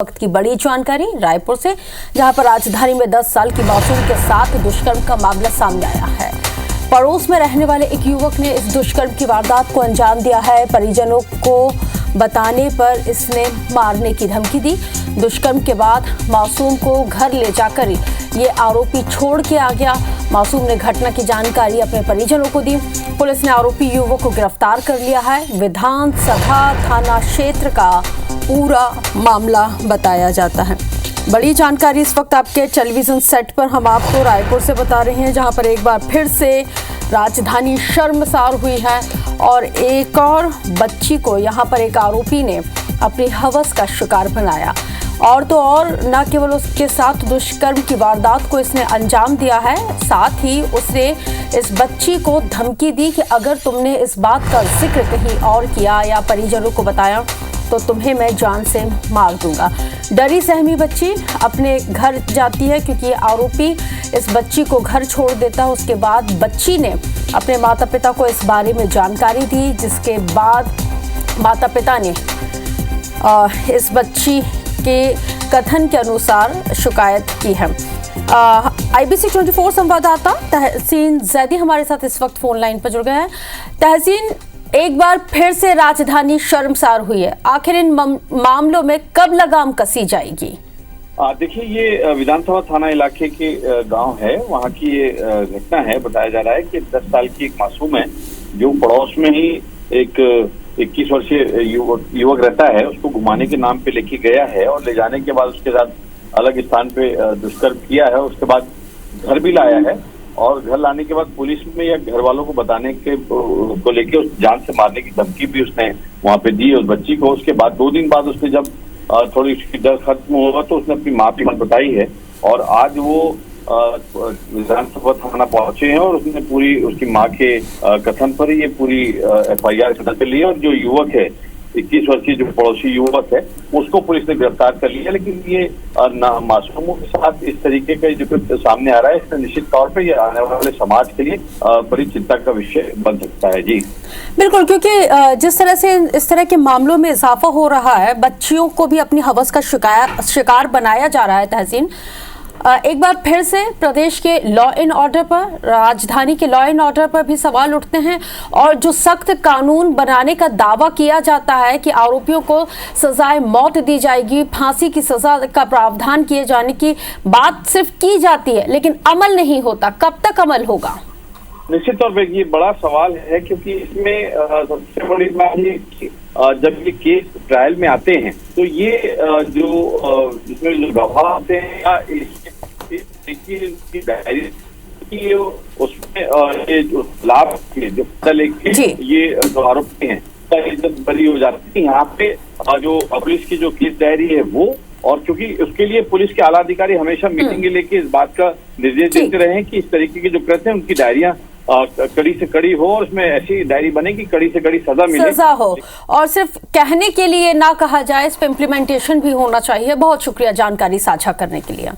वक्त की बड़ी जानकारी रायपुर से, जहां पर राजधानी में 10 साल की मासूम के साथ दुष्कर्म का मामला सामने आया है। पड़ोस में रहने वाले एक युवक ने इस दुष्कर्म की वारदात को अंजाम दिया है। परिजनों को बताने पर इसने मारने की धमकी दी। दुष्कर्म के बाद मासूम को घर ले जाकर ये आरोपी छोड़ के आ गया। मासूम ने घटना की जानकारी अपने परिजनों को दी। पुलिस ने आरोपी युवक को गिरफ्तार कर लिया है। विधानसभा थाना क्षेत्र का पूरा मामला बताया जाता है। बड़ी जानकारी इस वक्त आपके टेलीविजन सेट पर हम आपको रायपुर से बता रहे हैं, जहां पर एक बार फिर से राजधानी शर्मसार हुई है और एक और बच्ची को यहां पर एक आरोपी ने अपनी हवस का शिकार बनाया। और तो और न केवल उसके साथ दुष्कर्म की वारदात को इसने अंजाम दिया है, साथ ही उसने इस बच्ची को धमकी दी कि अगर तुमने इस बात का जिक्र कहीं और किया या परिजनों को बताया तो तुम्हें मैं जान से मार दूंगा। डरी सहमी बच्ची अपने घर जाती है क्योंकि आरोपी इस बच्ची को घर छोड़ देता है। उसके बाद बच्ची ने अपने माता पिता को इस बारे में जानकारी दी, जिसके बाद माता पिता ने इस बच्ची के कथन के अनुसार शिकायत की है। IBC 24 संवाददाता तहसीन जैदी हमारे साथ इस वक्त फोन लाइन पर जुड़ गए हैं। तहसीन, एक बार फिर से राजधानी शर्मसार हुई है, आखिर इन मामलों में कब लगाम कसी जाएगी? देखिए, ये विधानसभा थाना इलाके के गांव है, वहां की ये घटना है। बताया जा रहा है कि 10 साल की एक मासूम है जो पड़ोस में ही एक 21 वर्षीय युवक रहता है, उसको घुमाने के नाम पे लेके गया है और ले जाने के बाद उसके साथ अलग स्थान पे दुष्कर्म किया है। उसके बाद घर भी लाया है और घर लाने के बाद पुलिस में या घर वालों को बताने के को लेके उस जान से मारने की धमकी भी उसने वहां पे दी उस बच्ची को। उसके बाद 2 दिन बाद उसने जब थोड़ी उसकी डर खत्म हुआ तो उसने अपनी माँ की बात बताई है और आज वो विधानसभा थाना पहुंचे हैं और उसने पूरी उसकी माँ के कथन पर ये पूरी FIR दर्ज कर ली है। और जो युवक है 21 वर्षीय जो पड़ोसी युवक है उसको पुलिस ने गिरफ्तार कर लिया। लेकिन ये मासूमों के साथ इस तरीके का जो सामने आ रहा है, इससे निश्चित तौर पे ये आने वाले समाज के लिए बड़ी चिंता का विषय बन सकता है। जी बिल्कुल, क्योंकि जिस तरह से इस तरह के मामलों में इजाफा हो रहा है, बच्चियों को भी अपनी हवस का शिकार बनाया जा रहा है। तहसीन, एक बार फिर से प्रदेश के लॉ एंड ऑर्डर पर, राजधानी के लॉ एंड ऑर्डर पर भी सवाल उठते हैं और जो सख्त कानून बनाने का दावा किया जाता है कि आरोपियों को सजाए मौत दी जाएगी, फांसी की सजा का प्रावधान किए जाने की बात सिर्फ की जाती है लेकिन अमल नहीं होता। कब तक अमल होगा? निश्चित तौर पर ये बड़ा सवाल है, क्योंकि इसमें सबसे बड़ी बात ये कि जब ये केस ट्रायल में आते हैं तो ये इसमें जो गवाह आते हैं या इसकी डायरी उसमें ये जो लाभ के जो लेके ये जो आरोपी हैं जब बरी हो जाती है, यहाँ पे जो पुलिस की जो केस डायरी है वो, और क्योंकि उसके लिए पुलिस के आला अधिकारी हमेशा मीटिंगें लेके इस बात का निर्देश देते रहे कि इस तरीके के जो कृत्य हैं उनकी डायरियां कड़ी से कड़ी हो और उसमें ऐसी डायरी बने कि कड़ी से कड़ी सजा हो और सिर्फ कहने के लिए ना कहा जाए, इस पे इम्प्लीमेंटेशन भी होना चाहिए। बहुत शुक्रिया जानकारी साझा करने के लिए।